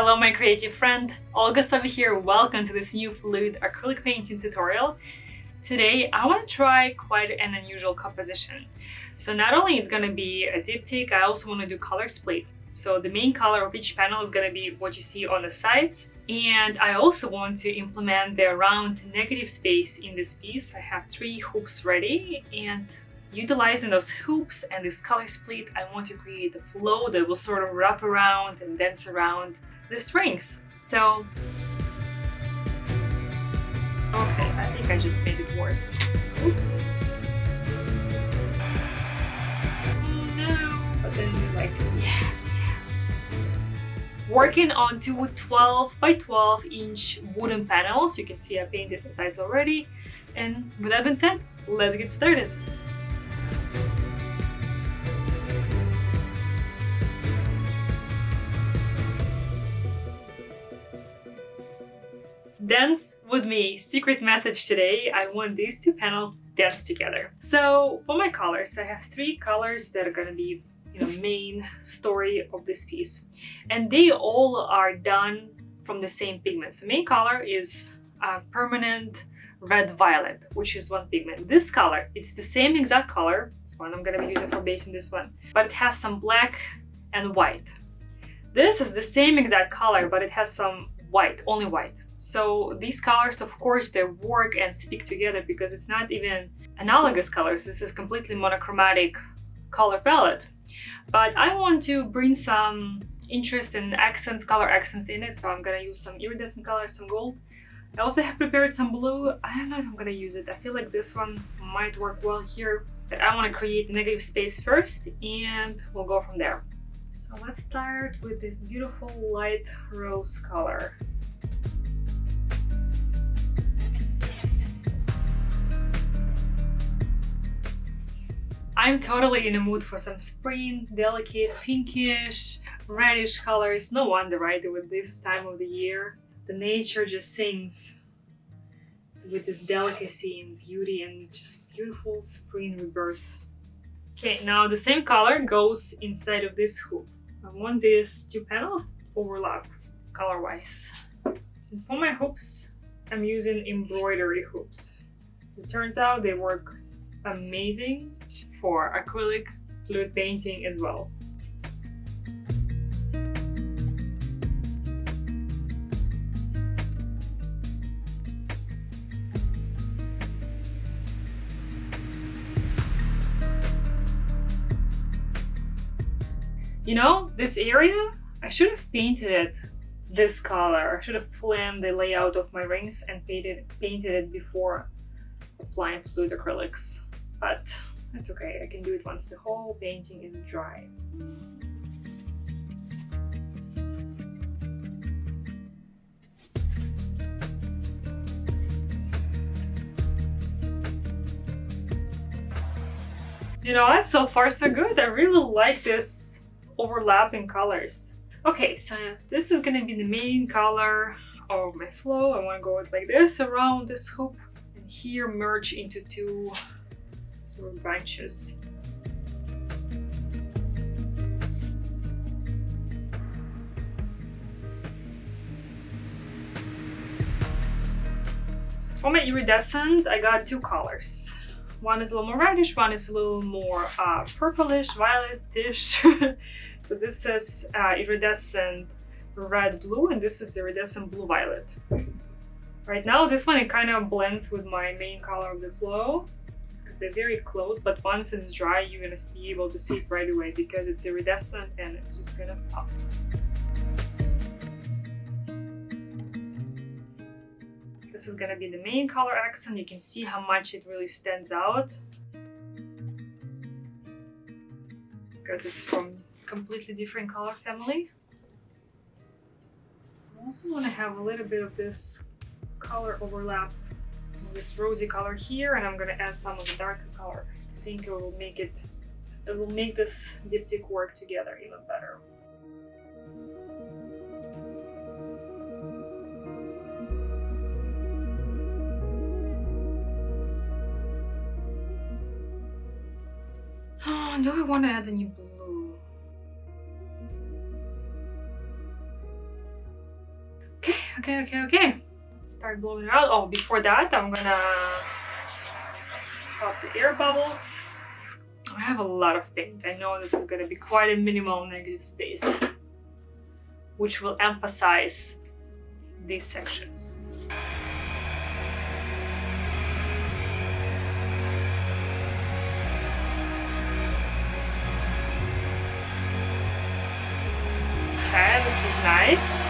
Hello my creative friend, Olga Soby here. Welcome to this new fluid acrylic painting tutorial. Today I want to try quite an unusual composition. So not only it's going to be a diptych, I also want to do color split. So the main color of each panel is going to be what you see on the sides. And I also want to implement the round negative space in this piece. I have 3 hoops ready, and utilizing those hoops and this color split, I want to create a flow that will sort of wrap around and dance around these rings. So, okay, I think I just made it worse. Oops. Oh no, but then you're like, yes, yeah. Working on 2 12 by 12 inch wooden panels. You can see I painted the sides already. And with that being said, let's get started. Dance with me. Secret message today. I want these 2 panels dance together. So for my colors, I have 3 colors that are gonna be, main story of this piece, and they all are done from the same pigment. So main color is permanent red violet, which is one pigment. This color, it's the same exact color. This one I'm gonna be using for basing this one, but it has some black and white. This is the same exact color, but it has some white, only white. So these colors, of course, they work and speak together because it's not even analogous colors. This is completely monochromatic color palette. But I want to bring some interest in accents, color accents in it. So I'm gonna use some iridescent colors, some gold. I also have prepared some blue. I don't know if I'm gonna use it. I feel like this one might work well here. But I want to create the negative space first, and we'll go from there. So let's start with this beautiful light rose color. I'm totally in the mood for some spring, delicate, pinkish, reddish colors. No wonder, right, with this time of the year, the nature just sings with this delicacy and beauty and just beautiful spring rebirth. Okay, now the same color goes inside of this hoop. I want these 2 panels to overlap color-wise. And for my hoops, I'm using embroidery hoops. As it turns out, they work amazing for acrylic fluid painting as well. This area, I should have painted it this color. I should have planned the layout of my rings and painted it before applying fluid acrylics, but that's okay. I can do it once the whole painting is dry. So far so good. I really like this overlapping colors. Okay, so this is gonna be the main color of my flow. I want to go it like this around this hoop, and here merge into 2 sort of branches. For my iridescent, I got 2 colors. One is a little more reddish, one is a little more purplish, violetish. So this is iridescent red blue, and this is iridescent blue violet. Right now, this one, it kind of blends with my main color of the flow because they're very close, but once it's dry, you're gonna be able to see it right away because it's iridescent and it's just gonna pop. This is gonna be the main color accent. You can see how much it really stands out because it's from completely different color family. I also want to have a little bit of this color overlap, this rosy color here, and I'm gonna add some of the darker color. I think it will make this diptych work together even better. Do I want to add any blue? Okay. Let's start blowing it out. Oh, before that, I'm gonna pop the air bubbles. I have a lot of paint. I know this is gonna be quite a minimal negative space, which will emphasize these sections. Okay, this is nice.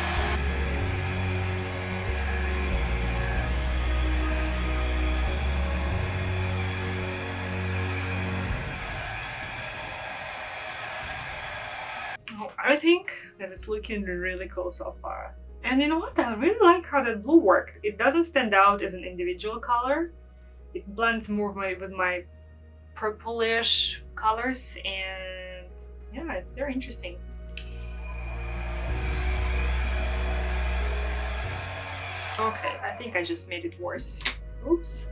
Oh, I think that it's looking really cool so far. And you know what? I really like how that blue worked. It doesn't stand out as an individual color. It blends more with my purplish colors, and yeah, it's very interesting. Okay, I think I just made it worse. Oops.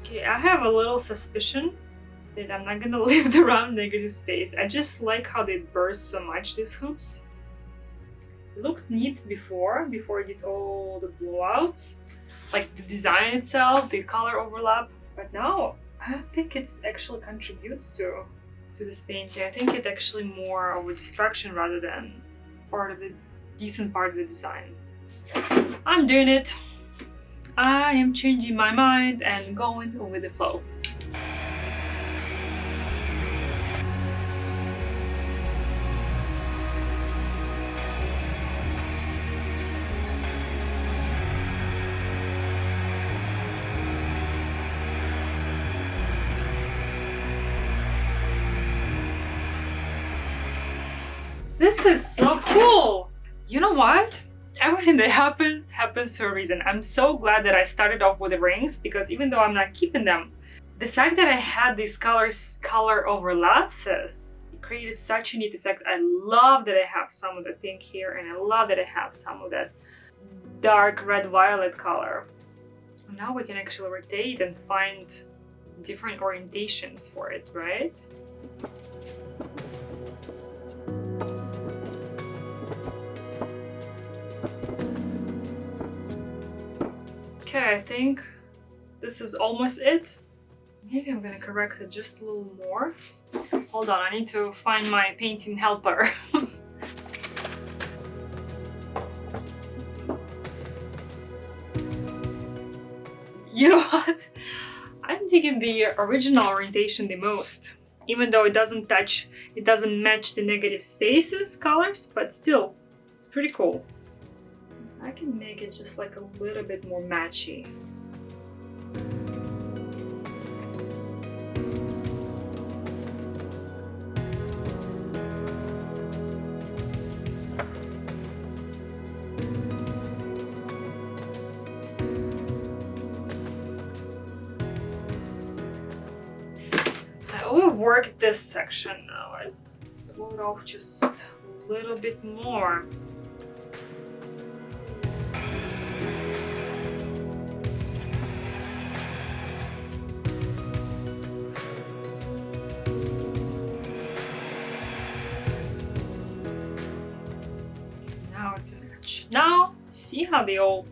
Okay, I have a little suspicion that I'm not gonna leave the round negative space. I just like how they burst so much, these hoops. It looked neat before I did all the blowouts. Like the design itself, the color overlap. But now, I don't think it actually contributes to this painting. I think it's actually more of a distraction rather than part of the decent part of the design. I'm doing it. I am changing my mind and going with the flow. This is so cool! You know what? Everything that happens for a reason. I'm so glad that I started off with the rings, because even though I'm not keeping them, the fact that I had these color overlaps, it created such a neat effect. I love that I have some of the pink here, and I love that I have some of that dark red-violet color. Now we can actually rotate and find different orientations for it, right? Okay, I think this is almost it. Maybe I'm gonna correct it just a little more. Hold on, I need to find my painting helper. You know what? I'm taking the original orientation the most. Even though it doesn't match the negative spaces colors, but still, it's pretty cool. I can make it just like a little bit more matchy. I overworked this section now. I blow it off just a little bit more. Now, see how they all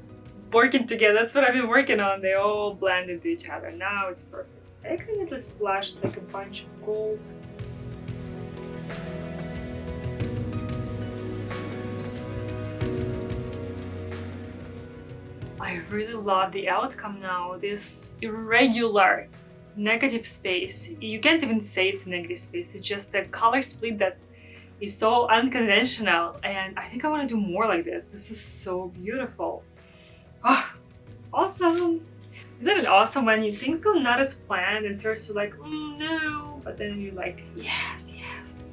working together? That's what I've been working on. They all blend into each other. Now it's perfect. I accidentally splashed like a bunch of gold. I really love the outcome now. This irregular negative space. You can't even say it's a negative space. It's just a color split that is so unconventional, and I think I want to do more like this. This is so beautiful. Oh, awesome! Isn't it awesome when things go not as planned and first you're like, no, but then you're like, yes, yes.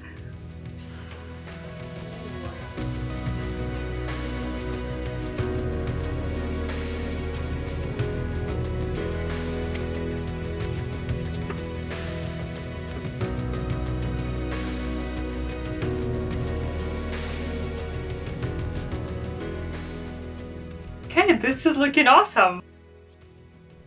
Okay, this is looking awesome.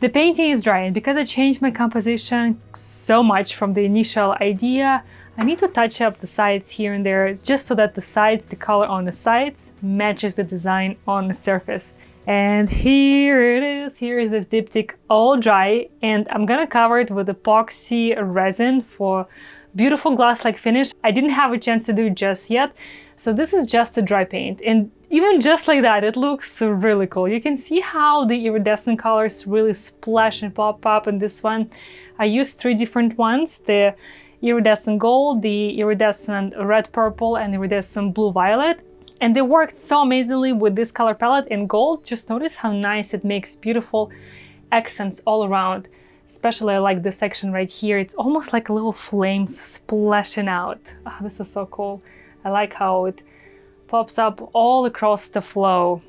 The painting is dry, and because I changed my composition so much from the initial idea, I need to touch up the sides here and there just so that the color on the sides matches the design on the surface. And here it is. Here is this diptych all dry, and I'm gonna cover it with epoxy resin for beautiful glass-like finish. I didn't have a chance to do it just yet, so this is just a dry paint. And even just like that, it looks really cool. You can see how the iridescent colors really splash and pop up in this one. I used 3 different ones: the iridescent gold, the iridescent red purple, and iridescent blue violet. And they worked so amazingly with this color palette in gold. Just notice how nice it makes beautiful accents all around. Especially I like this section right here. It's almost like little flames splashing out. Oh, this is so cool. I like how it pops up all across the flow.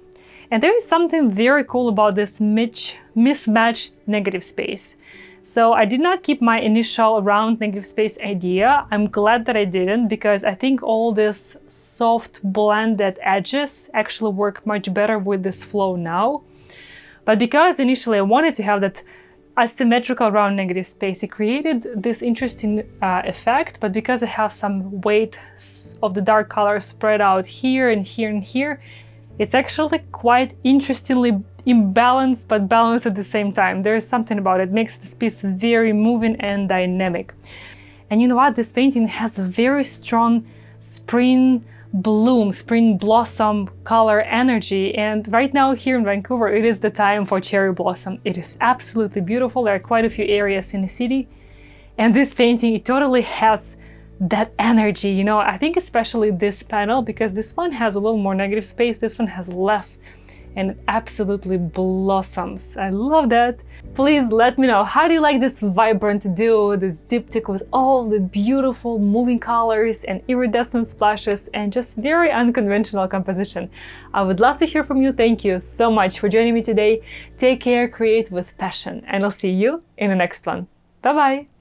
And there is something very cool about this mismatched negative space. So I did not keep my initial round negative space idea. I'm glad that I didn't, because I think all this soft blended edges actually work much better with this flow now. But because initially I wanted to have that asymmetrical round negative space, it created this interesting effect. But because I have some weight of the dark color spread out here and here and here, it's actually quite interestingly imbalanced, but balanced at the same time. There's something about it, makes this piece very moving and dynamic. And you know what? This painting has a very strong spring bloom, spring blossom color energy. And right now here in Vancouver, it is the time for cherry blossom. It is absolutely beautiful. There are quite a few areas in the city. And this painting, it totally has that energy, you know. I think especially this panel, because this one has a little more negative space, this one has less, and it absolutely blossoms. I love that. Please let me know, how do you like this vibrant duo, this diptych with all the beautiful moving colors and iridescent splashes and just very unconventional composition? I would love to hear from you. Thank you so much for joining me today. Take care, create with passion, and I'll see you in the next one. Bye bye.